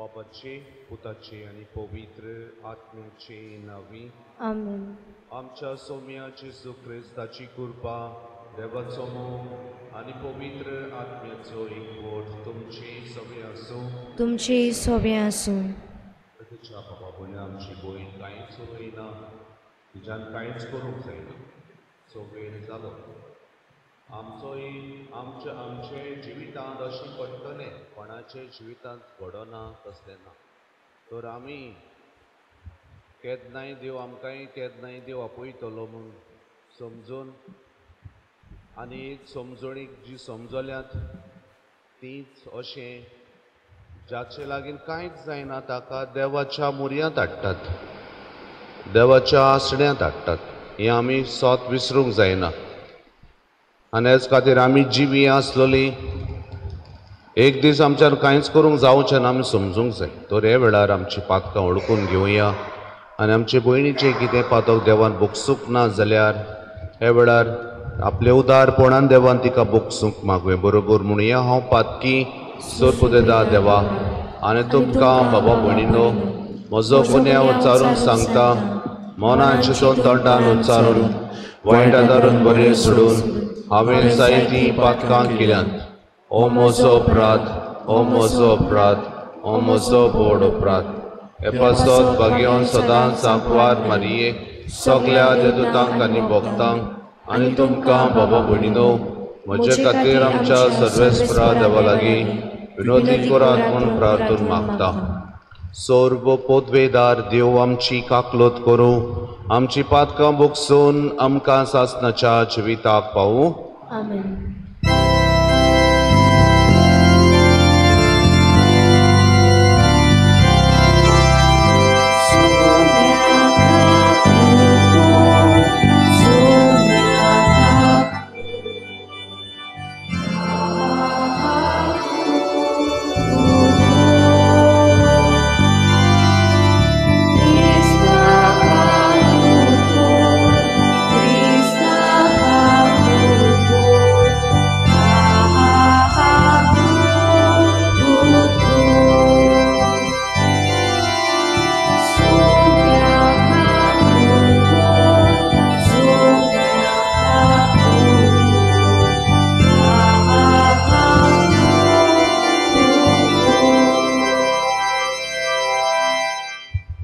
बापाचे पुताचे आणि पवित्र आत्म्याचे नावी आमेन. आमच्या सौम्या जेजू ख्रिस्ताची कृपा देवाचो मोग आणि पवित्र आत्म्याचो एकवट तुमचे सगळे असो. तुमचे सोबे आसूं. तुझ्या बाबा बोले आमची भयण कांयच उलयना, तिच्यान कांयच करूंक जायना. सगळें जालो आमचे जिवितांत अशें घडटलें, कोणाचे जिवितांत घडना तसलें ना. तर आमी केन्नाय देव आमकांय केन्नाय देव आपयतलो म्हूण समजून आनी एक समजणीक जी समजल्यात तीच अशें जाचे लागीं कांयच जायना ताका देवाच्या मुर्यांत हाडटात, देवाच्या आसण्यात हाडटात. हें आमी सोत विसरूंक जायना. आनी हेच खातीर आमी जिवी आसलोली एक दीस आमच्यान कांयच करूंक जावचें ना आमी समजूंक जाय. तर हे वेळार आमची पातकां ओळखून घेवया आनी आमचे भयणीचें कितें पातक देवान बोगसूंक ना जाल्यार हे वेळार आपले उदारपणान देवान तिका बोगसूंक मागुया. बरोबर म्हणुया, हांव पातकी सोरपुदेदा देवा आनी तुमकां बाबा भयणीनो म्हजो गुन्या उच्चारून सांगता, मनान चिंतून तोंडान उच्चारून वायट आदारून बरें सोडून हांवें जायतीं पातकां केल्यांत. ओ म्हजो अपराध, ओ म्हजो अपराध, ओ म्हजो व्हड अपराध. एपासत भाग्योन सदांच सांकवार मारये सगल्या देदूतांक आनी भक्तांक आनी तुमकां बाबा भयणीनो म्हजे खातीर आमच्या सर्वेस्परा देवा लागीं विनोदी करात म्हूण प्रार्थून मागता. सर्व पोदवेदार देव आमची काकलोत करूं, आमची पातकां बोगसून आमकां सासणाच्या जिविताक पावूं. आमेन.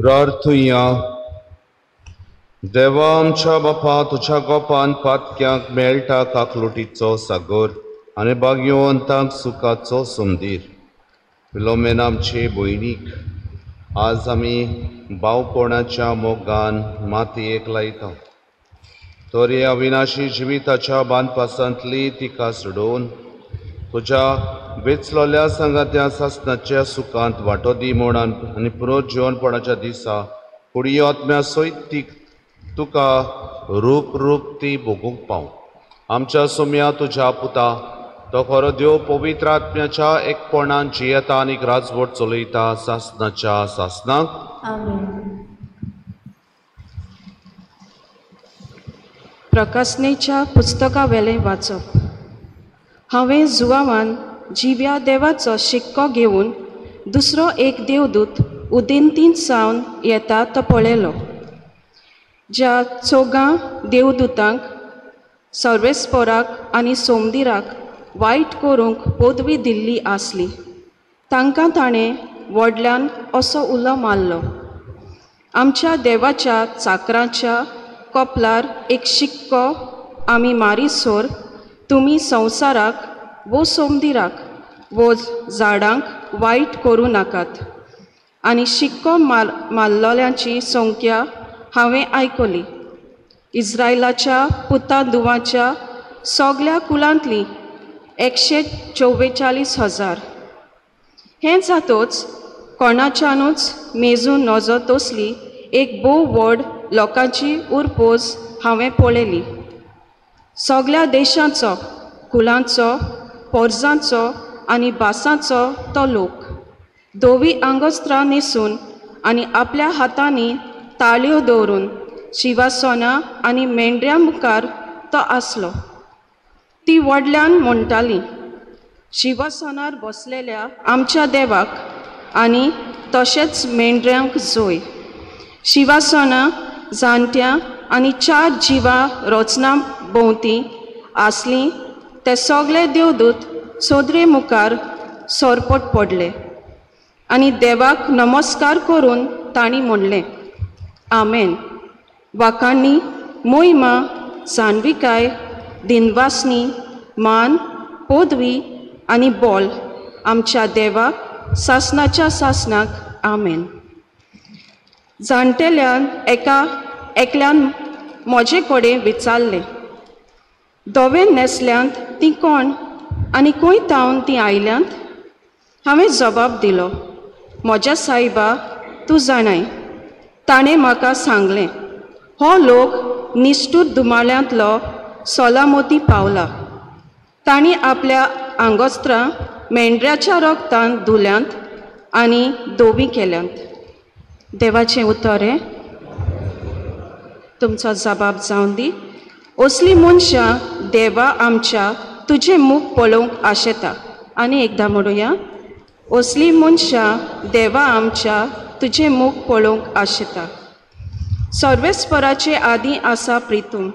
प्रार्थुया. देवा आमच्या बापा, तुझ्या गोपान पातक्यांक मेळटा काकलुटीचो सागर आनी भाग्यवंतांक सुखाचो समदीर. फिलोमेन आमचे भयणीक आज आमी भावपणाच्या मोगान मातयेक लायता. तर ह्या अविनाशी जिविताच्या बांदपासांतली तिका सोडून तुज्या वेचलोल्या संगात्या सासणाच्या सुखांत वांटो दी म्हूण आनी पुनर्जीवनपणाच्या दिसा फुडें आत्म्या सयत तुका रूप ती भोगूंक पावूं. आमच्या सोम्या तुज्या पुता तो खरो देव पवित्र आत्म्याच्या एकपणान जियेता आनी राजवट चलयता सासणाच्या सासनाक. आमेन. प्रकाशनेच्या पुस्तका वेलें वाचप. हांवें जुवावान जिव्या देवाचो शिक्को घेवन दुसरो एक देवदूत उदेंतीन सावन येता तो पळयलो. ज्या चौगां देवदूतांक सर्वेस्पराक आनी सोमदिराक वायट करूंक पदवी दिल्ली आसली तांकां ताणें व्हडल्यान असो उलो मारलो. आमच्या देवाच्या चाकराच्या कपलार एक शिक्को आमी मारीसोर तुमी संवसाराक वो सोमदिराक वो झाडांक वायट करूं नाकात. आनी शिक्को मारलोल्यांची संख्या हांवें आयकली. इस्रायलाच्या पुतांदुवाच्या सगल्या कुलांतली 144,000. हें जातोच कोणाच्यानूच मेजून नजो तसली एक भोव व्हड लोकांची उरपोज हांवें पळयली. सगल्या देशांचो, कुलांचो, पोरजांचो आनी भासांचो तो लोक धोवी आंगोस्त्रां न्हेसून आनी आपल्या हातांनी ताळयो दवरून शिवासनां आनी मेंढऱ्यां मुखार तो आसलो. ती व्हडल्यान म्हणटाली, शिवासनार बसलेल्या आमच्या देवाक आनी तशेंच मेंढऱ्यांक जोय. शिवासनां जाणट्यां आनी 4 जिवां रोचना भोंवती आसलीं ते सगळे देवदूत सोदरे मुखार सोरपट पडले आनी देवाक नमस्कार करून तांणी म्हणलें, आमेन. वाखाणणी, मोहिमा, जाणविकाय, दिनवासनी, मान, पदवी आनी बोल आमच्या देवाक सासणाच्या सासणाक आमेन. जाणटेल्यान एकल्यान म्हजे कडेन विचारलें, धवें न्हेसल्यांत ती कोण आनी खंय तावन ती आयल्यांत? हांवें जबाब दिलो, म्हज्या सायबा, तूं जाणाय. ताणें म्हाका सांगलें, हो लोक निश्ठूर दुमाळ्यांतलो सोलामोती पावला. तांणी आपल्या आंगोस्त्रां मेंढऱ्याच्या रगतान धुल्यांत आनी धोबी केल्यांत. देवाचें उतर हें. तुमचो जबाब जावन दी. असलीं मनशां देवा आमच्या तुजें मूख पळोवंक आशेता. आनी एकदां म्हणुया, असलीं मनशां देवा आमच्या तुजें मूख पळोवंक आशेता. सर्वेस्पराचे आदीं आसा प्रितूम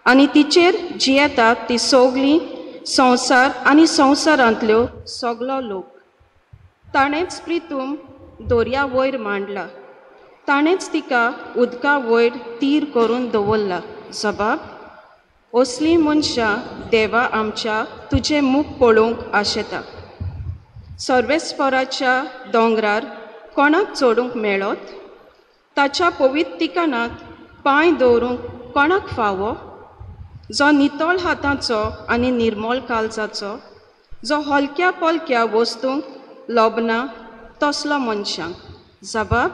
आनी तिचेर जियेतात ती सगळीं संवसार आनी संवसारांतल्यो सगलो लोक. ताणेंच प्रितूम दर्या वयर मांडला. ताणेंच तिका उदका वयर तीर करून दवरला. जबाब, असलीं मनशां देवा आमच्या तुजें मूख पळोवंक आशेता. सर्वेस्पराच्या दोंगरार कोणाक चडूंक मेळत? ताच्या पवित्र ठिकाणांत पांय दवरूंक कोणाक फावो? जो नितळ हातांचो आनी निर्मळ काळजाचो, जो हलक्या पलक्या वस्तूंक लोबना तसलो मनशांक. जबाब,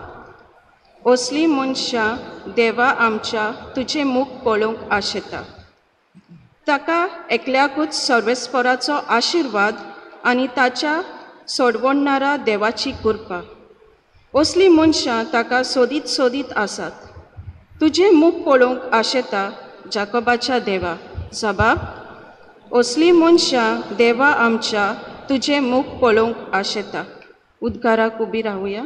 असलीं मनशां देवा आमच्या तुजें मूख पळोवंक आशेता. ताका एकल्याकूच सर्वेस्पराचो आशिर्वाद आनी ताच्या सोडवणारा देवाची कृपा. असलीं मनशां ताका सोदीत सोदीत आसात. तुजें मूख पळोवंक आशेता जाकोबाच्या देवा. जबाब, असलीं मनशां देवा आमच्या तुजें मूख पळोवंक आशेता. उद्गाराक उबी रावुया.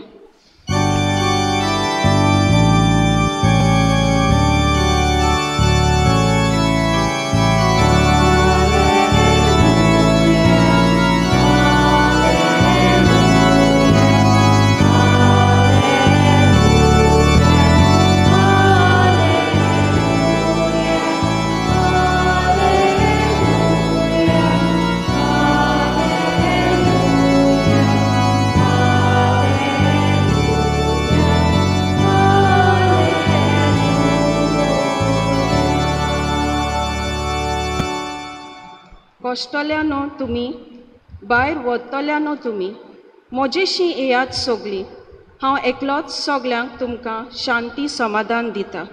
कोश्टल्यानो तुमी, भायर वतल्यानो तुमी, म्हजेशी येयात सगलीं. हांव एकलोच सगल्यांक तुमकां शांती समाधान दिता.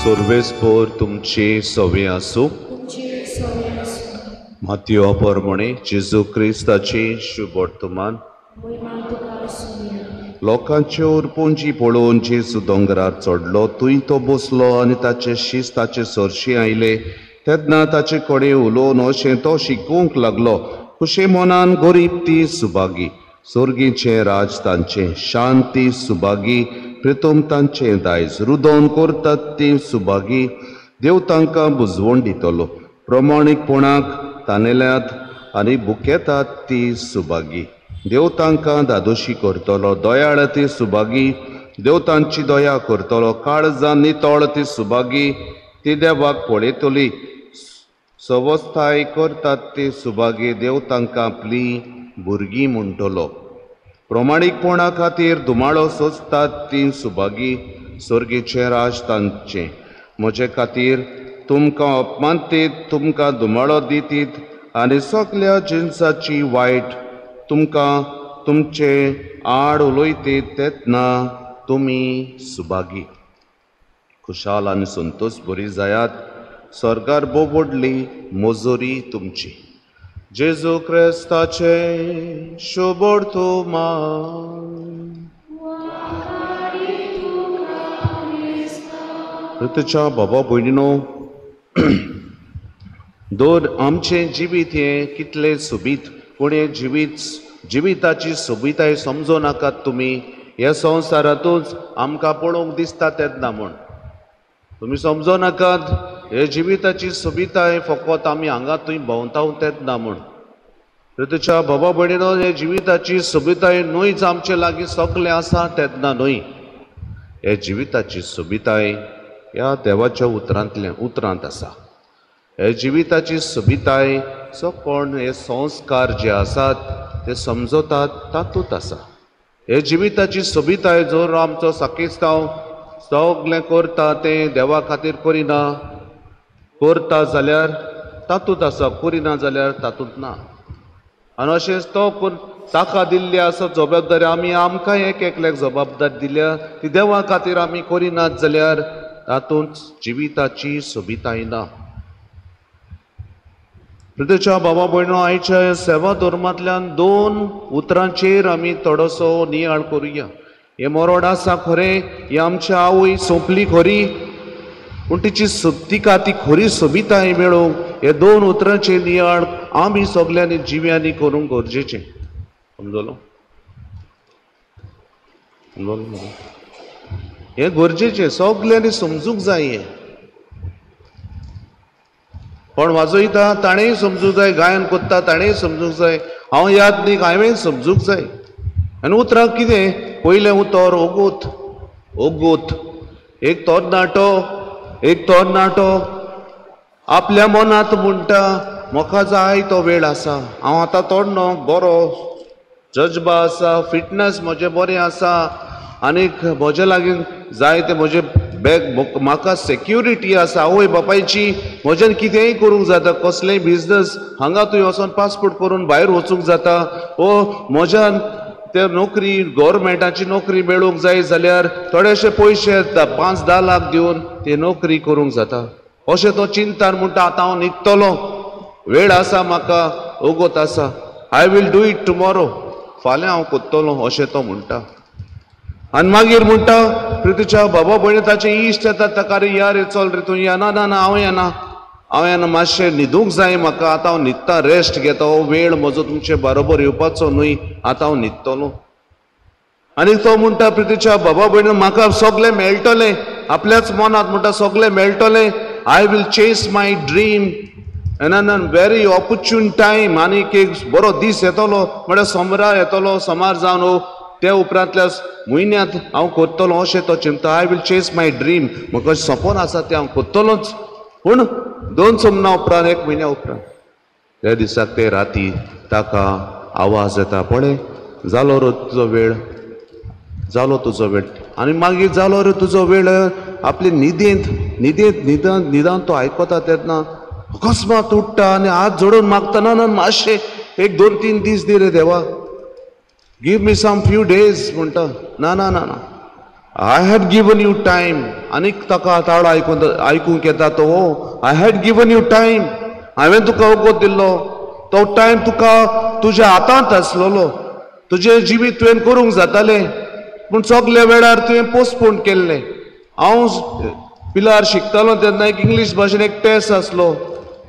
सर्वेस्पर तुमचे सवे आसूं. मातयो प्रमाणे जेजू क्रिस्ताचे शुभ वर्तमान. लोकांचे उरपोंची पळोवन जेजू दोंगरार चडलो. थंय तो बसलो आनी ताचे शीस ताचे सरशी आयले. तेन्ना ताचे कडेन उलोवन अशें तो शिकोवंक लागलो, खुशे मनान गरीब ती सुभागी, सर्गीचे राज तांचे, शांती सुभागी, प्रितम तांचे दायज, रुदोन करतात ती सुभागी, देव तांकां बुजवण दितलो. प्रमाणीकपणाक तानेल्यात आनी भुकेतात ती सुभागी, देव तांकां दादोशी करतलो. दयाळ ती सुभागी, देव तांची दया करतलो. काळजान नितळ ती सुभागी, ती देवाक पळयतली. सवस्थाय करतात ती सुभागी, देव तांकां आपली भुरगीं म्हणटलो. प्रमाणीकपणा खातीर दुमाळो सोंसतात ती सुभागी, सर्गीचे राज तांचे. म्हजे खातीर तुमकां अपमानतीत, तुमकां दुमाळो दितीत आनी सगल्या जिन्साची वायट तुमकां तुमचे आड उलयतीत तेन्ना तुमी सुभागी. खुशाल आनी संतोश बरी जायात, स्वर्गार बोबडली मोजोरी तुमची. जेजू क्रिस्ताचे शोबोड तुच्या बाबा भयणीनो, दोन आमचे जिवीत हे कितले सोबीत, पूण हे जिविताची सोबीताय समजो नाकात तुमी. ह्या संवसारांतूच आमकां पळोवंक दिसता तेन्ना म्हूण तुमी समजो नाकात हे जिविताची सोबीताय फकत आमी हांगा थंय भोंवताव तेन्ना म्हूण. तुच्या बाबा भयणीनो, हे जिविताची सोबीताय न्हूच आमचे लागीं सगळें आसा तेन्ना न्हय. हे जिविताची सोबीताय ह्या देवाच्या उतरांत आसा. हे जिविताची सोबीताय सो कोण हे संस्कार जे आसात ते समजतात तातूंत आसा. हे जिविताची सोबीताय जर आमचो साकिस्तांव सगळें करता तें देवा खातीर करिना, करता जाल्यार तातूंत आसा, करिना जाल्यार तातूंत ना. आनी अशेंच तो ताका दिल्ली आसा जबाबदारी आमी आमकां एक एकल्याक जबाबदारी दिल्या ती देवा खातीर आमी करिनात जाल्यार तातूंत जिविताची सोबीताय ना. हृदयाच्या बाबा भयणो, आयच्या सेवा धर्मांतल्यान दोन उतरांचेर आमी थोडोसो नियाळ करुया. हे मरोड आसा खरें, ही आमच्या आवय सोंपली खरी, पूण तिका ती खरी सोबीताय मेळोवंक हे दोन उतरांचे नियाळ आमी सगल्यांनी जिव्यांनी करूंक गरजेचें. समजलो? हे गरजेचें, सगल्यांनी समजूंक जाय. हें कोण वाजयता ताणेंय समजूंक जाय, गायन कोत्ता ताणेंय समजूंक जाय, हांव यादनीक हांवें समजूंक जाय. आनी उतरां कितें? पयलें उतर ओगोत. ओगोत एक तरणाटो आपल्या मनांत म्हणटा म्हाका जाय तो वेळ आसा, हांव आतां तोडनो बरो, जज्बा आसा, फिटनेस म्हजें बरें आसा, आनीक म्हजे लागीं जाय ते म्हजे म्हाका सेक्युरिटी आसा आवय बापायची, म्हज्यान कितेंय करूंक जाता, कसलेंय बिजनस हांगा तुवें वचोन पासपोर्ट करून भायर वचूंक जाता, म्हज्यान ते नोकरी गव्हर्मेंटाची नोकरी मेळूंक जाय जाल्यार थोडेशे पयशे 5-10 लाख दिवन ती नोकरी करूंक जाता. अशें तो चिंतान म्हणटा आतां हांव न्हिदतलो, वेळ आसा म्हाका, ओगोत आसा, I will do it tomorrow, फाल्यां हांव कोत्तलो, अशें तो म्हणटा. आनी मागीर म्हणटा प्रितीच्या बाबा भयणी ताचे इश्ट येता ताका, रे या रे चल रे तूं या, ना ना ना हांव येना मातशें न्हिदूंक जाय म्हाका, आतां हांव न्हिदता, रेस्ट घेता, हो वेळ म्हजो तुमचे बरोबर येवपाचो न्हय, आतां हांव न्हिदतलो. आनी तो म्हणटा प्रितीच्या बाबा भयणी म्हाका सगळें मेळटलें, आपल्याच मनांत म्हणटा सगळें मेळटलें, I will chase my dream in very opportune time. आनीक एक बरो दीस येतलो म्हळ्यार सोमार येतलो, सोमार जावन त्या उपरांतल्या म्हयन्यांत हांव कोत्तलो, अशें तो चिंता. I will chase my dream, म्हाका सपन आसा तें हांव कोत्तलोच. पूण 2 सोमना उपरांत 1 म्हयन्या उपरांत त्या दिसाक ते राती ताका आवाज येता, पळय जालो रे तुजो वेळ, जालो तुजो वेळ. आनी मागीर जालो रे तुजो वेळ आपले न्हिदांत तो आयकता तेन्ना अकस्मात उठ्ठा आनी हात जोडून मागता, ना मातशें 1-2-3 दीस दी रे देवा, give me some few days म्हणटा. ना I had given you time. आनीक ताका ताळो आयकूंक येता तो, I had given you time, हांवें तुका वगत दिल्लो, तो टायम तुका तुज्या हातांत आसलोलो, तुजें जिवीत तुवें करूंक जातालें, पूण सगळे वेळार तुवें पोस्टपोन केल्लें. हांव पिलार शिकतालो तेन्ना एक इंग्लीश भाशेन एक टेस्ट आसलो,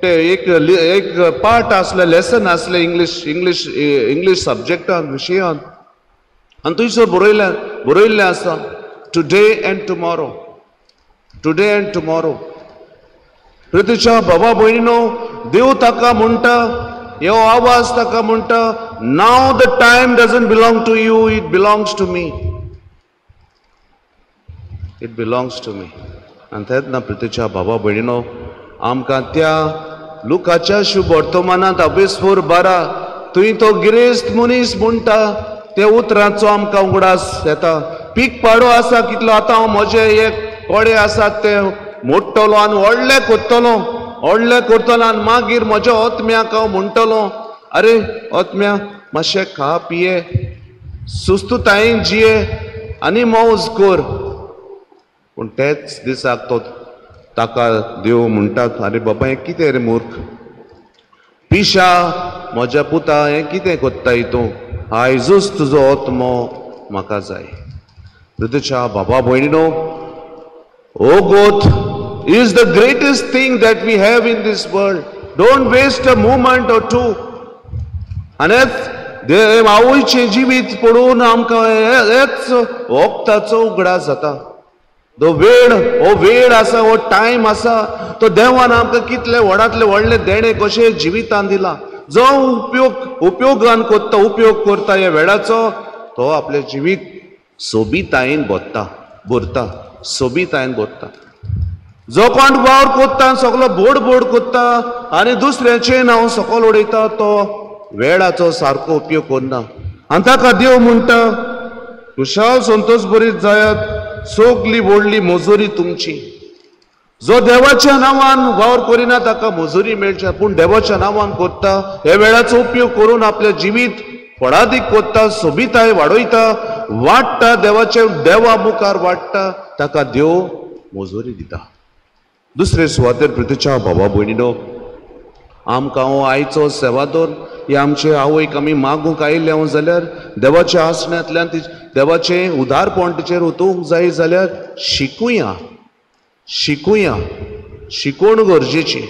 एक पार्ट आसले, लेसन आसले इंग्लीश सब्जेक्टान, विशयान, आनी थंयसर बरयल्लें आसा टुडे एंड टुमॉरो. प्रितीच्या बाबा भयणीनो, देव ताका म्हणटा, ह्यो आवाज ताका म्हणटा, now the time doesn't belong to you, it belongs to me. आनी तेन्ना प्रितीच्या बाबा भयणीनो, आमकां त्या लुकाच्या शुभ वर्तमानांत 22:12 थंय तो गिरेस्त मनीस म्हणटा त्या उतरांचो आमकां उगडास येता. पीक पाडो आसा कितलो, आतां हांव म्हजे एक कोडे आसात ते मोडटलो आनी व्हडलें करतलो आनी मागीर म्हज्या ओतम्याक हांव म्हणटलो, अरे ओतम्या मातशें खा पिये, सुस्तूतायेन जिये आनी मौज कर. पूण तेच दिसाक तो ताका देव म्हणटा, अरे बाबा हें कितें रे मूर्ख, पिशा म्हज्या पुता हें कितें कोत्ताय तूं, आयजूच तुजो ओतमो म्हाका जाय. तुज्या बाबा भयणीनो, oath is the greatest thing that we have in this world. Don't waste a moment or two. आनी आवयचें जिवीत पडून आमकां हेच वखदाचो उगडास जाता. तो वेळ आसा, हो टायम आसा, तो देवान आमकां कितले व्हडांतले व्हडले देणे कशे जिवितान दिला. जो उपयोग करता ह्या वेळाचो, तो आपले जिवीत सोबीतायेन भरता. जो कोण वावर कोत्ता सगळो बोड कोत्ता आनी दुसऱ्याचें नांव सकयल उडयता, तो वेळाचो सारको उपयोग करना. आनी ताका देव म्हणटा, खुशाल संतोश भरीत जायात, सगली व्हडली मजुरी तुमची. जो देवाच्या नांवान वावर करिना ताका मजुरी मेळच्या, पूण देवाच्या नांवान कोत्ता, हे वेळाचो उपयोग करून आपले जिवीत फळादीक कोत्ता, सोबिताय वाडटा, देवा मुखार वाडटा, ताका देव मजुरी दिता. दुसरे सुवातेर प्रितीच्या भावा भयणीनो, आमकां हो आयचो सेवादोर हे आमचे आवयक आमी मागूंक आयले जाल्यार देवाच्या आसण्यांतल्यान देवाचें उदारपण तिचेर वतूंक जाय जाल्यार शिकूण गरजेची.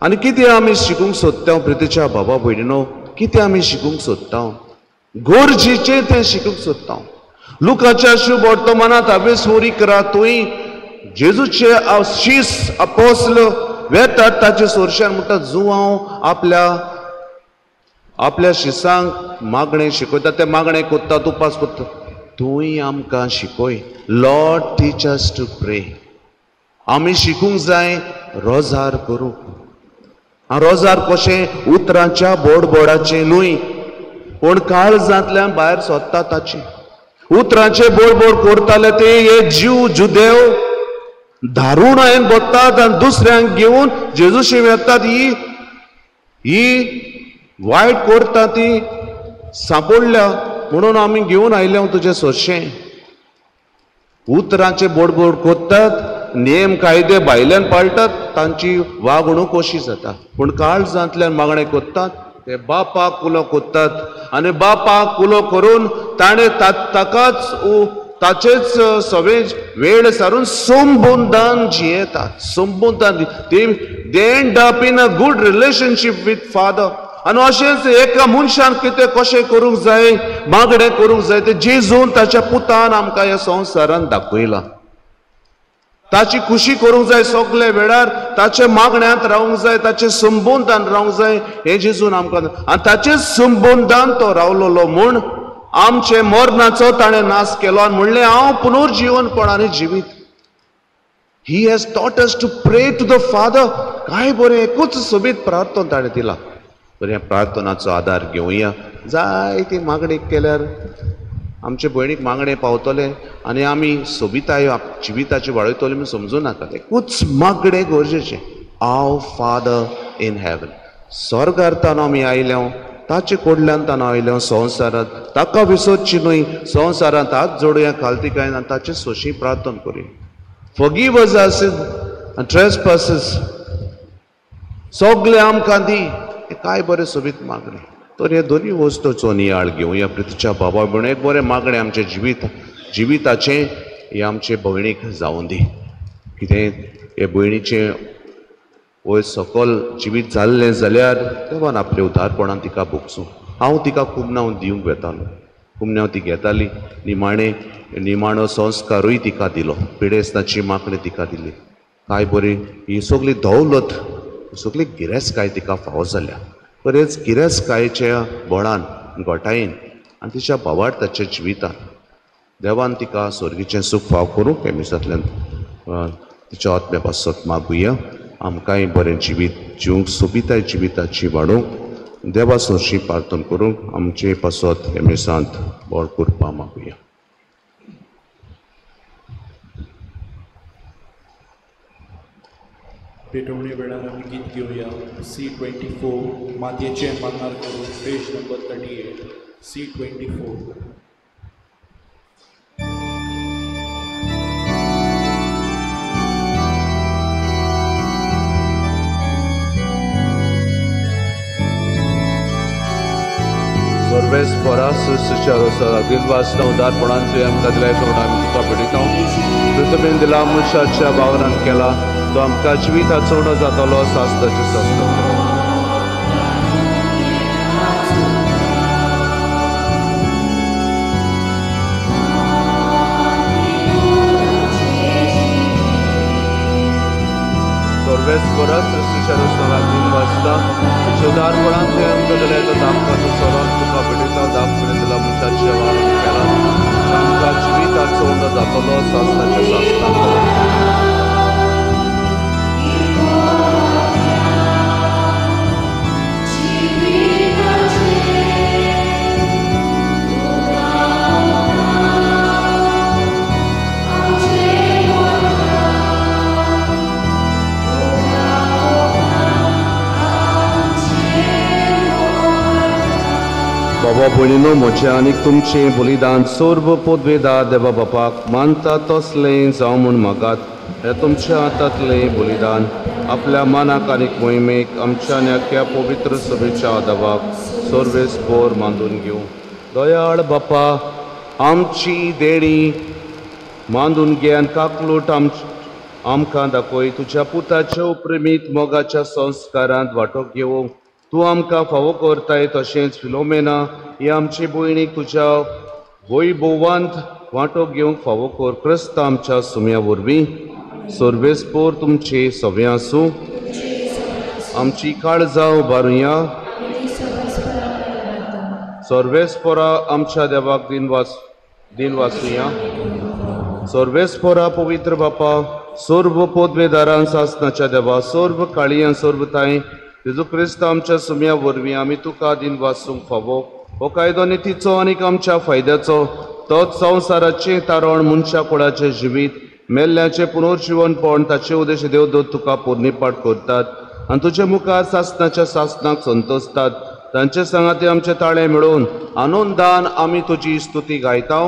आनी कितें आमी शिकूंक सोदता प्रितीच्या भावा भयणीनो, कितें आमी शिकूंक सोदता, गरजेचें तें शिकूंक सोदता. लुकाच्या शुभ वर्तमानांत हांवें सोरी करा, थंय जेजूचे शीस अपोस्ल वेतात ताचे सोरश्यान म्हणटा, जो हांव आपल्या शिसांक मागणें शिकयता, ते मागणें कोत्ता, उपास कोत्ता, थंय आमकां शिकय. लॉर्ड टीच अस टू प्रे. आमी शिकूंक जाय रोजार करूंक. रोजार कशें उतरांच्या बोर्डाचें न्हय, पूण काळजांतल्यान भायर सोदता ताचें. उतरांचे बोड करताले ते हे जुदेव धारून हायेन बसतात आनी दुसऱ्यांक घेवन जेजूशी येतात. ही वायट करता ती सांपडल्या म्हणून आमी घेवन आयल्या तुजें सोर्शें. उतरांचे बोड कोत्तात, नेम कायदे भायल्यान पाळटात, तांची वागणूक कशी जाता. पूण काळजांतल्यान मागणें कोत्तात, ते बापाक कुलो कोत्तात आनी बापाक कुलो करून ताणें ताचेच सगळे वेळ सारून संबंदान जियेतात. संबंदान they end up in a good relationship with father. आनी अशेंच एका मनशान कितें कशें करूंक जाय, मागणें करूंक जाय, ते जेजून ताच्या पुतान आमकां ह्या संवसारान दाखयलां. ताची खुशी करूंक जाय सगळे वेळार, ताचे मागण्यांत रावूंक जाय, ताचे संबंदान रावूंक जाय, हे जेजून आमकां. आनी ताचे संबंदान तो रावलोलो म्हूण आमचे मरणाचो ताणें नाश केलो आनी म्हणलें हांव पुनर्जीवनपणाने जिवीत. He has taught us to pray to the father. काय बरें एकूच सोबीत प्रार्थना ताणें दिला. बरें प्रार्थनाचो आदार घेवया. जायती मागणी केल्यार आमचे भयणीक मागणें पावतले आनी आमी सोबिताय जिविताची वाडयतले म्हूण समजूं नाका. एकूच मागणें गरजेचें, आव फादर इन हेवन. स्वर्गांतल्यान आमी आयल्या, ताचे कडल्यान तान आयल्या संवसारांत. ताका विसरची न्हय, संवसारांत हात जोडया खालतिकायन आनी ताचे सोशी प्रार्थना करुया. Forgive us our sins and trespasses. सगळे आमकां दी. काय बरें सोबीत मागणें. तर हे दोनी वस्तूचो नियाळ घेवया प्रितीच्या बाबा भयण. एक बरें मागणें आमचे जिविताचें हे आमचे भयणीक जावं दी. कितें हे भयणीचें वयर सकल जिवीत जाल्लें जाल्यार देवान आपल्या उदारपणान तिका भोगसूं. हांव तिका कुमनांव दिवंक वेतालो, कुमनांव ती घेताली. निमाणो संस्कारूय तिका दिलो, पिडेस्ताची मागणी तिका दिली. काय बरी ही सगळी दौलत, सगळी गिरेस्तकाय तिका फावो जाल्या. बरेच गिरेस्तकायेच्या बळान घोटायेन आनी तिच्या भावार्थाच्या जिवितान देवान तिका स्वर्गीचें सूख फाव करूं. हे मिसांतल्यान तिच्या आत्म्या पासत मागुया. आमकांय बरें जिवीत जिवंक सोबिताय जिविताची वाडोवंक देवा सोशी प्रार्थना करूंक आमचे पासत हे मिसांत बळ करपा मागुया. पेटवणी वेळार आमी गीत घेवया C24 मातयेचे मन्नार करून page number 38 C24. Sorves poras sucharos agil vasna udarpणान तुवें आमकां दिल्या करून आमी तुका भेटयता. तूं तुवें दिला मनशाच्या वावरान केला तो आमकां जिविताचो उणो जातलो सास्ताचे सास्त. Sorves poras sucharos agil vasna तुझ्या उदारपणान तुवें आमकां दिल्या तो दामकाचो सोरो तुका भेटयता. दाम तुवें दिला मनशाच्या वावरान केला तो आमकां जिविताचो उणो जातलो सास्ताचे सास्तान. बाबा भयणीनो म्हजें आनीक तुमचें बलिदान सर्व पदवेदार देवा बापाक मानता तसलें जावं म्हूण मागात. हें तुमच्या हातांतलें बलिदान आपल्या मानाक आनीक मोहिमेक आमच्या नेक्या पवित्र सभेच्या आदावाक सर्वेस बोर मांडून घेवं. दयाळ बापा आमची देणी मांडून घे आनी काकलूट आमकां दाखय. तुज्या पुताच्या उप्रेमीत मोगाच्या संस्कारांत वांटो घेवं तूं आमकां फावो करताय. तशेंच फिलोमेना ही आमची भयणीक तुज्या वैभवांत वांटो घेवंक फावो कर. क्रिस्त आमच्या सुम्या वरवीं सर्वेस्पोर तुमचे सवे आसूं. आमची काळजां उबारुया. सर्वेस्पोरा आमच्या देवाक दिन वाचुया. सर्वेस्पोरा पवित्र बापा सर्व पदवेदारां सासनाच्या देवा सर्व काळियां सर्व ताय जेजू क्रिस्त आमच्या सुम्या वरवीं आमी तुका दिन वाचूंक फावो. हो कायदो नितीचो आनीक आमच्या फायद्याचो तोच संवसाराचें तारण मनशा कुळाचें जिवीत मेल्ल्याचें पुनर्जीवनपण ताचे उद्देश देवदूत तुका पोरनिपाट करतात आनी तुजे मुखार सासनाच्या सासनाक संतोसतात. तांचे सांगाती आमचे ताळे मेळोवन आनंदान आमी तुजी स्तुती गायता.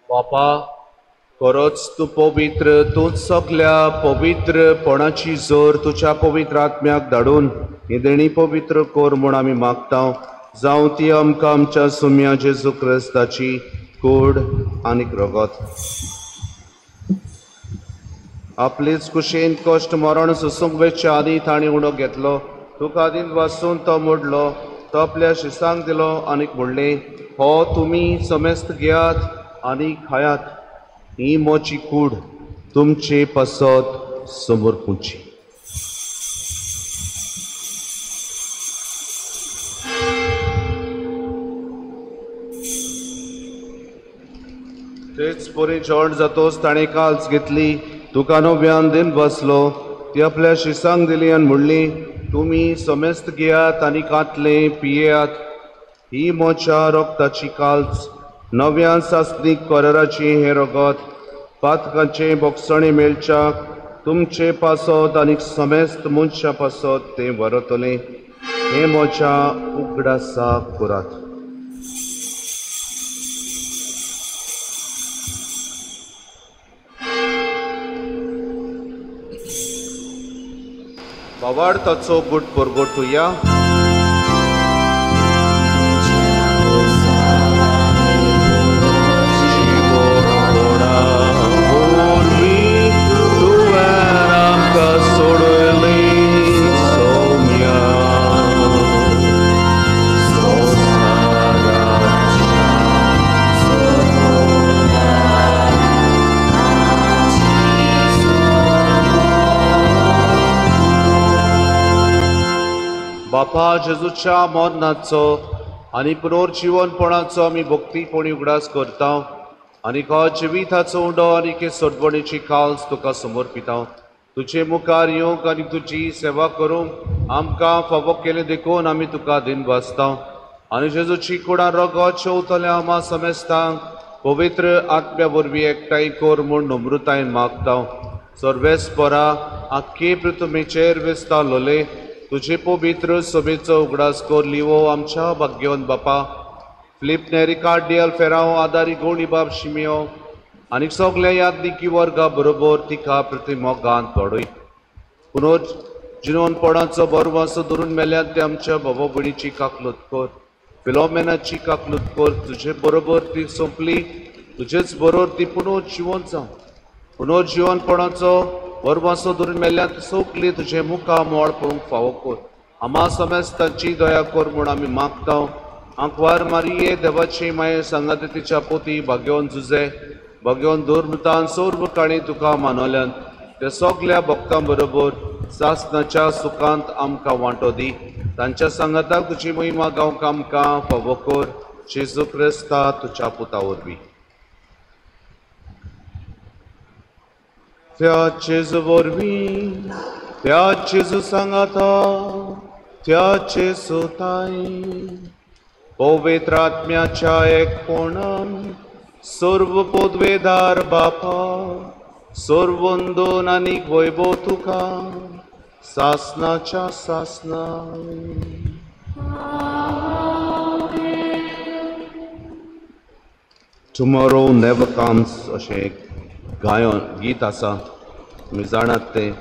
बापा खरोच तूं पवित्र, तूंच सगल्या पवित्रपणाची जोर तुज्या पवित्र आत्म्याक धाडून ही देणी पवित्र कोर म्हूण आमी मागता. जावं ती आमकां आमच्या सुम्या जेजू क्रिस्ताची कूड आनीक रगत. आपलीच कुशेन कश्ट मरण सुसूंक वेच्या आदी ताणी उणो घेतलो. तुका दिन वाचून तो मोडलो. तो आपल्या शिसांक दिलो आनीक म्हणलें, हो तुमी समेस्त घेयात आनी खायात. ही मोची कूड तुमचे पासत समोर पुंची. तेच पोरी जेवण जातोच ताणें काल्स घेतली. तुका नव्यान दिन बसलो. ती आपल्या शिसांक दिली आनी म्हणली, तुमी समेस्त घेयात आनी कातले पियेयात. ही मोच्या रोगताची काल्स नव्या सासनीक कराराची हे रगत पातकाचे बोगसणे मेळच्याक तुमचे पासत आनी समेस्त मनशा पासत ते वरतले. हे मोच्या उगडासा करात. बावाड ताचो गुट परगोटुया. बापा जेजूच्या मरणाचो आनी पुनर्जीवनपणाचो आमी भक्तीपणी उगडास करता आनी हो जिविताचो उंडो आनी के सोडवणेची काल्स तुका समर्पिता. तुजे मुखार येवंक आनी तुजी सेवा करूंक आमकां फावो केले देखून आमी तुका दिन बसता आनी जेजूची कुडा रगत शेवतल्या आमा समेस्तांक पवित्र आत्म्या वरवीं एकठांय कर म्हूण नम्रतायेन मागता. सर्वेस्परा आख्खे पृथ्वीचेर विस्तार लोले तुजे पवित्र सभेचो उगडास कर लिवो आमच्या भाग्यवन बापा फिलिप नेरी कार्डियल फेराव आदारी गोणी बाब शिमियो आनी सगल्या यादनिकी वर्गा बरोबर तिका प्रतिमोगान पडय. पुनर्जीवनपणाचो बरवासो धरून मेल्यात ते आमच्या भावा भयणीची काकलूत कर. फिलोमेनाची काकलूत कर. तुजे बरोबर ती सोंपली तुजेच बरोबर ती पुनर्जीवन जावं. पुनर्जीवनपणाचो वरवासो धरून मेल्यात सोंपली तुजे मुखार मोळ पळोवंक फावो कर. आमा समेस्तांची दया कर म्हूण आमी मागता. आंकवार मारिये देवाची माये सांगात तिच्या पोती भाग्यवन जुजे भाग्यवन दुर्मृतान सर्व काणी तुका मानवल्यान ते सगल्या भक्तां बरोबर सासनाच्या सुखांत आमकां वांटो दी. तांच्या सांगाताक तुजी महिमा गावंक आमकां फावो कर. जेजू क्रिस्ता तुच्या पुता वरवीं. त्या जेजू वरवीं त्या जेजू सांगाता त्या जेजू ताई पवित्र आत्म्याच्या एकपणान सर्व पदवेदार बापा सर्वंदोन आनी वैभव तुका सासनाच्या सासना. टुमॉरो नेवर कम्स अशें गायन गीत आसा आमी जाणात तें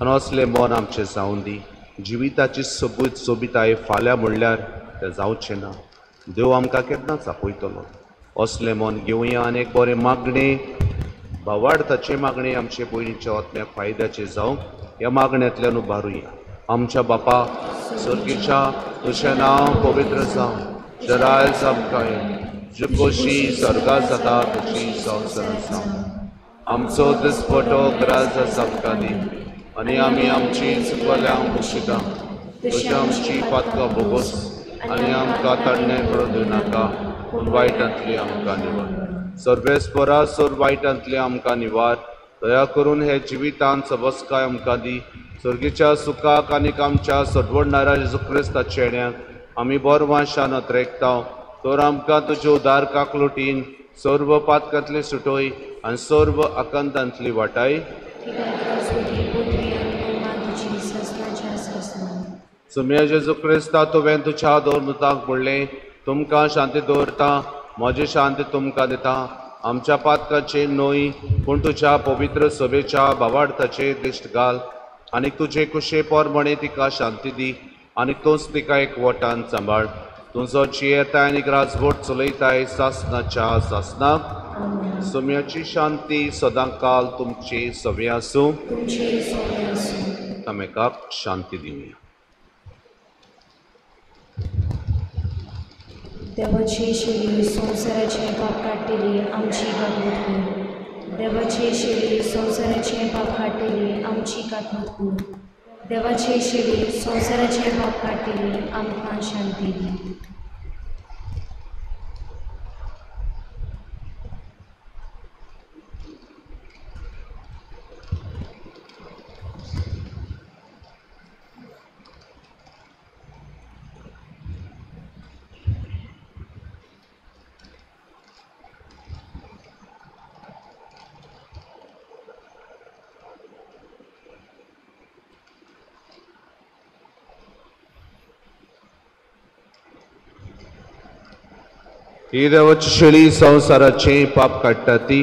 आनी असलें मन आमचें जावं दी. जिविताची सोबिताय फाल्यां म्हणल्यार तें जावचें ना. देव आमकां केन्नाच आपयतलो. असलें मन घेवया आनी एक बरें मागणे भावार्थाचे मागणे आमचे पयलींच्या आत्म्याक फायद्याचे जावं ह्या मागण्यांतल्यान उबारुया. आमच्या बापा सर्गीच्या तुजें नांव पवित्र जावं. तुजें रायज आमकां जे कशी सर्गांत जाता तशी संवसारांत जावं. आमचो दिसपटो त्रास आमकां दी आनी आमी आमची चुकवल्यांक बक्षिता. तशी आमची पातकां भोगोस आनी आमकां ताडणे पडूं नाका पूण वायटांतली आमकां निवार. सर्वेस्परा सर वायटांतली आमकां निवार. दया करून हे जिवितांत सबस्काय आमकां दी. सर्गीच्या सुखाक आनीक आमच्या सडवडणाऱ्या जेजू क्रिस्ताच्या शेण्याक आमी बरवां शानत रेखता. तर आमकां तुज्या उदार काकलुटीन सर्व पातकांतली सुटोय आनी सर्व आकांतांतली वाटाय. सुम्या जेजू क्रिस्ता तुवें तुज्या दोरमतांक पडलें. तुमकां शांती दवरता म्हजी शांती तुमकां दिता. आमच्या पातकाचे न्हय पूण तुज्या पवित्र सभेच्या भावार्थाचे दिश्ट घाल आनीक तुजे कुशे पोरमणे तिका शांती दी आनीक तूंच तिका एकवटान सांबाळ. तुजो जी येताय आनीक राजवट चलयताय सासनाच्या सासनाक. सुम्याची शांती सदां काल तुमची सवे आसूं. एकामेकाक शांती दिवया. देवाची शेळी संवसाराचे पाप काडटली आमची काकूत कर. देवाची शेळी संवसाराचे पाप काडटली आमची काकूत कर. देवाची शेळी संवसाराचे पाप काडटली आमकां शांती दी. ही देवाची शेळी संवसाराचे पाप काडटा ती.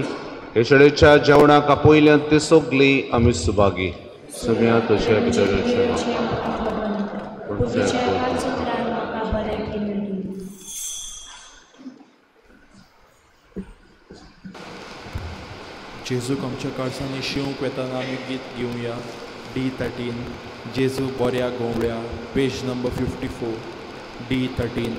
हे शेळेच्या जेवणाक आपयल्यान ती सोगली आमी सुभागी. सुम्या तुज्या भितर जेजूक आमच्या काळजांनी शिवंक वेताना आमी गीत घेवया. D13 जेजू बऱ्या गोवळ्या पेज नंबर 54 D13.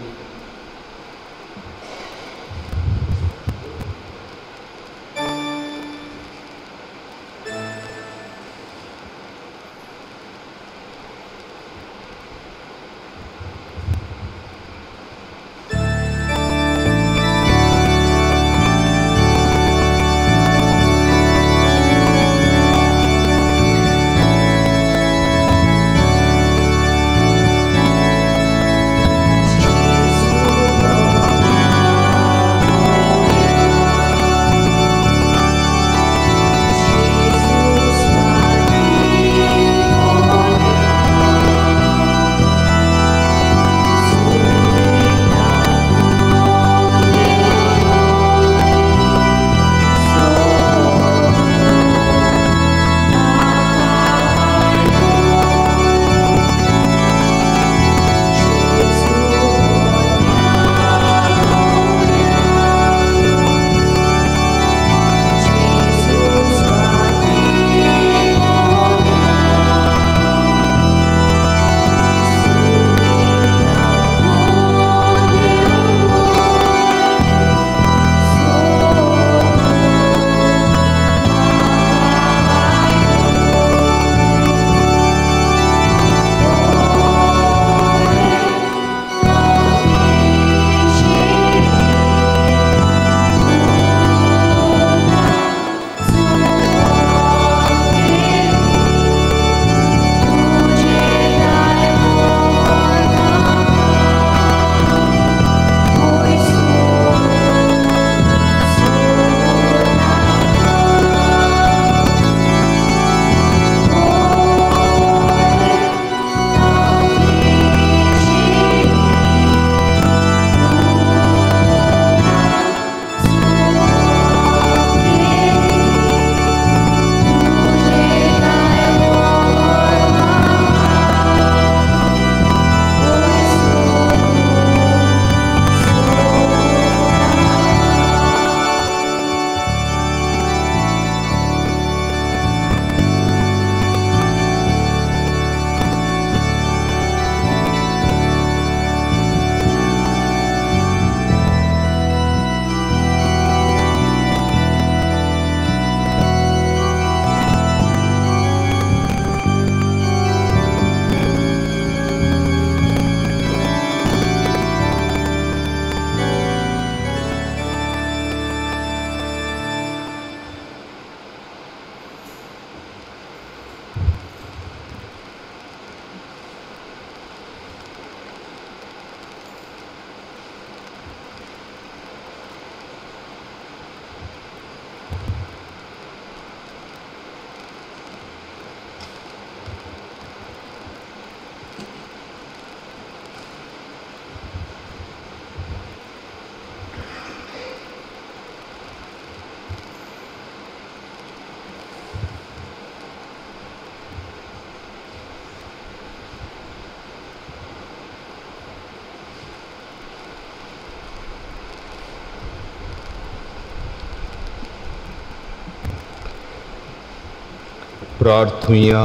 प्रार्थुया.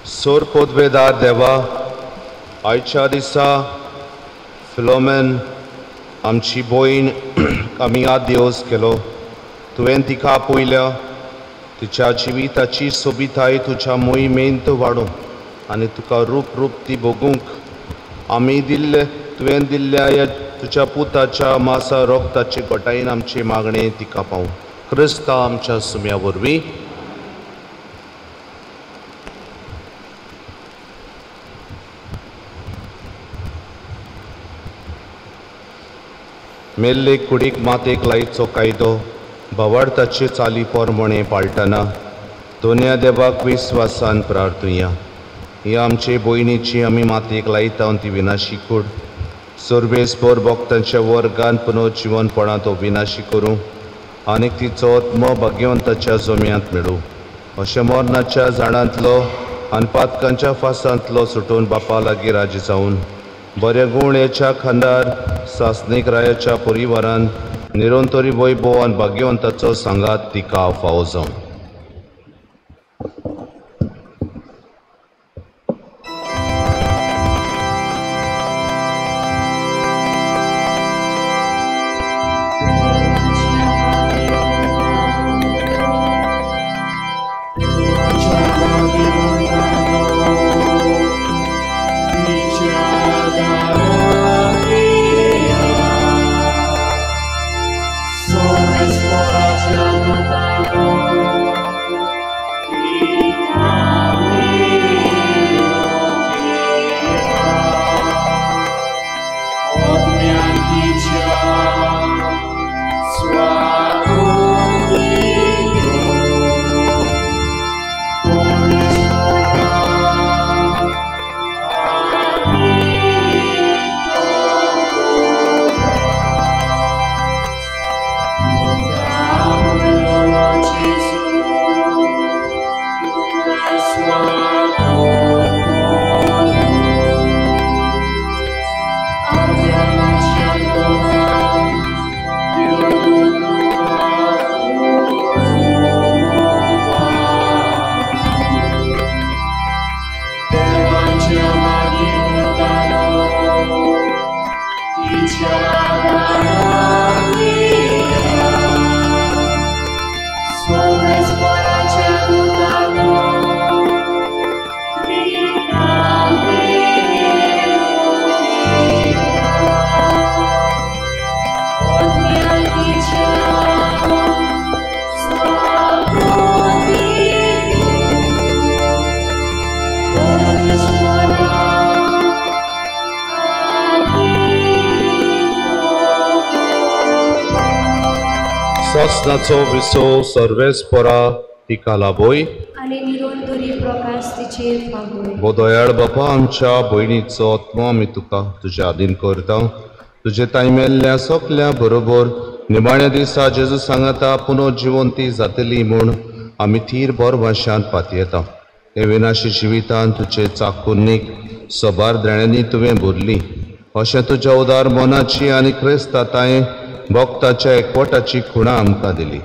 सोरपोदवेदार देवा, आयच्या दिसा फिलोमेन आमची भयण आमी याद दिवस केलो. तुवें तिका आपयल्या. तिच्या जिविताची सोबिताय तुज्या मोहिमेंत वाडूं आनी तुका रूप रूप ती भोगूंक आमी तुवें दिल्ल्या ह्या तुज्या पुताच्या मासा रोगताचे घोटायेन आमचे मागणें तिका पावूं. क्रिस्ता आमच्या सुम्या वरवीं. मेल्ले कुडीक मातेक लायचो कायदो भवार्थाचे चाली पोरमणे पाळटना दोनया देवाक विस्वासान प्रार्थुया. ही आमचे भयणीची आमी मातेक लायता ती विनाशी कूड सर्वेस्पर भक्तांच्या वर्गान पुनर्जीवनपणां तो विनाशी करूं आनी तिचो आत्मो भाग्यवंताच्या जम्यांत मेळूं. अशें मरणाच्या झाडांतलो आनी पातकांच्या फासांतलो सुटून बापा लागीं राजी जावन बरे गुण्याच्या खंडार सासनीक रायाच्या परिवारान निरंतरी वैभव आनी भाग्यवंताचो सांगात तिका फावो जावं. सासनाचो विसो सर्वेस्परा तिका लाभोय आनी निरंतरी प्रकाश तिचेर फागोय. वो दयाळ बापा आमच्या भयणीचो आत्मो आमी तुका तुज्या अधीन करता. तुजे तायमेल्ल्या सोकल्या बरोबर निमाण्या दिसा जेजू सांगता पुनर्जिवंती जातली म्हूण आमी थीर बोर भाशांत पातयेता. हे विनाशी जिवितान तुजे चाकुन्नीक सोबार द्राण्यांनी तुवें भरली. अशें तुज्या उदार मनाची आनी क्रिस्ताताय भक्ताच्या एकवटाची खुणा आमकां दिली.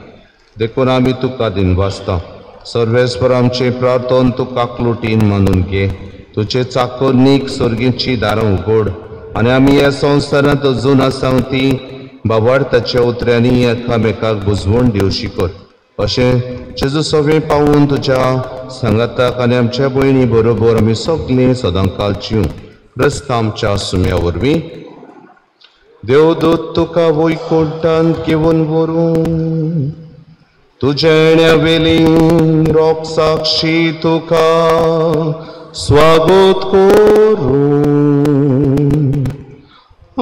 देखून आमी तुका दिनवासता. सर्वेस्पर आमचे प्रार्थन तूं काकलुटीन मानून घे. तुजे चाकुन्नीक सर्गीची दारां उगड आनी आमी ह्या संवसारांत अजून आसां ती बाबार्थाच्या उतऱ्यांनी एकामेकाक बुजवण दिवशी कर. अशें जेजू सगळें पावून तुज्या सांगाताक आनी आमच्या भयणी बरोबर आमी सगळीं सदांकाल जिवूं. क्रिस्त आमच्या सुम्या वरवीं. देवदूत तुका वैकुंठांत घेवन व्हरून तुज्या येण्या वेली रोग साक्षी तुका स्वागत करूं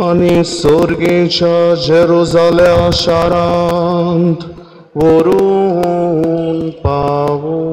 आनी सर्गेच्या जेरुजाल्या शारांत व्हरून पावूं.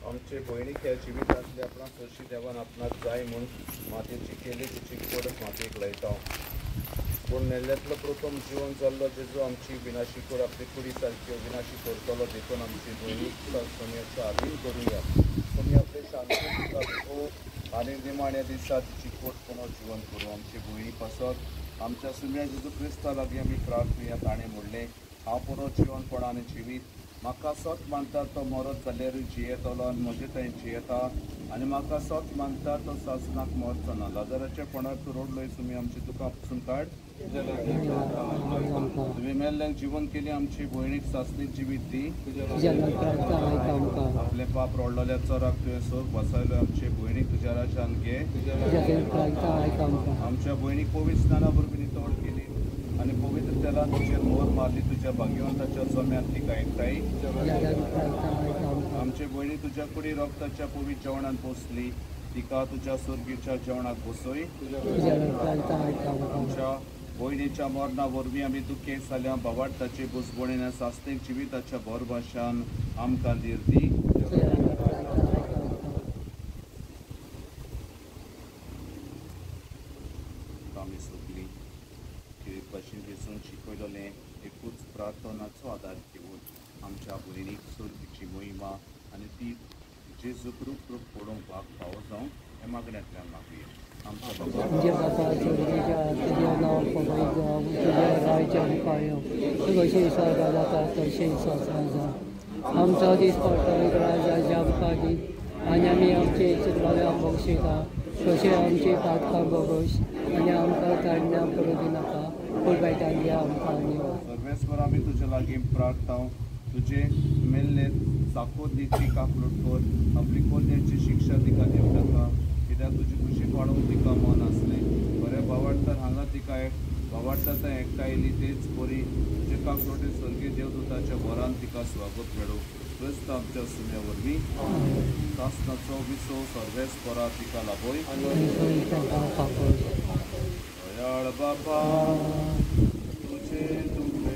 आमचे भयणीक ह्या जिवितांतले आपणाक सोशी देवान आपणाक जाय म्हूण मातयेची केली तिची कोडच मातयेक लायता पूण नेल्ल्यांतलो प्रथम जिवन जाल्लो जेजू आमची विनाशी कोर आपली कुडी सारक्यो विनाशी करतलो देखून आमची भयणीक सोम्याचो आदीन करुया सोमी आपले शांती आनी निमाण्या दिसा तिची कोट पुनः जिवन करूं आमची भयणी पासत आमच्या सुम्या जेजू क्रिस्ता लागीं आमी प्रार्थुया ताणें म्हणलें हांव पुरो जिवनपणान जिवीत म्हाका सत मानता तो मरत जाल्यार जियेतलो आनी म्हजे थंय जियेता आनी म्हाका सत मानता तो सासनाक मरचो ना लाजाराचे पणाक तूं रोडलोय तुमी आमची दुकां पसून काड तुमी मेल्ल्यांक जिवन केली आमची भयणीक सासणीक जिवीत दी आपले पाप रोडलेल्या चोराक तुवें सोग बसयलो आमचे भयणीक तुज्या राजान घे आमच्या भयणीक पवित्र स्नाना वरवीं नितळ केली आणि पवित्र तेलान तुजेर मोर मारली तुज्या भाग्यवंताच्या जम्यान तिका एकठांय आमचे भयणी तुज्या कुडी रक्ताच्या पवित्र जेवणान पोसली तिका तुज्या सुर्गीच्या जेवणाक बसय आमच्या भयणीच्या मरणा वरवीं आमी दुखें जाल्या भावार्थाचे बुजबणीन सासणीक जिविताच्या भरभाशान आमकां धीर दी आमी सगळीं भाशेन वेचून शिकयलोलें एकूच प्रार्थनाचो आदार घेवन आमच्या भयणीक सुर्गीची महिमा आनी ती जेजू रूप रूप पडोवंक फावो जावं हे मागण्यांतल्यान मागुया आमचो दीस पडटलो राजा आमकां दी आनी आमी आमचे इच्छितवाल्यांक बक्षिता तशें आमची पातकां बगोश आनी आमकां ताडण्या करूं दिनाका पूण बेटान दिया आमकां आनी सर्वेस्वर आमी तुजे लागीं प्रार्थना तुजे मेल्ले साकोदीची काकूट कर आपली कोल्ह्याची शिक्षा तिका दिवं नाका कित्याक तुजी खुशी वाडोवंक तिका मन आसलें बरें भावार्थान हांगा तिका भावार्था थंय एकठांय येयली तेच बरी तुजे काकूटे सर्गी देवदूताच्या वरान तिका स्वागत मेळूं क्रिस्त आमच्या सुम्या वरवीं सासणाचो विसो सर्वेस्परा तिका लाभोय दयाळ बाबा तुझे तुझे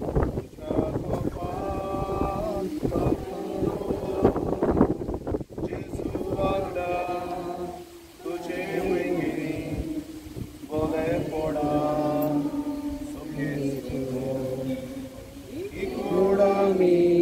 तुझ्या कोपान जेजू वागडा तुझे वैगिरी बोले पोडा सुखे सुखो इकुडा मी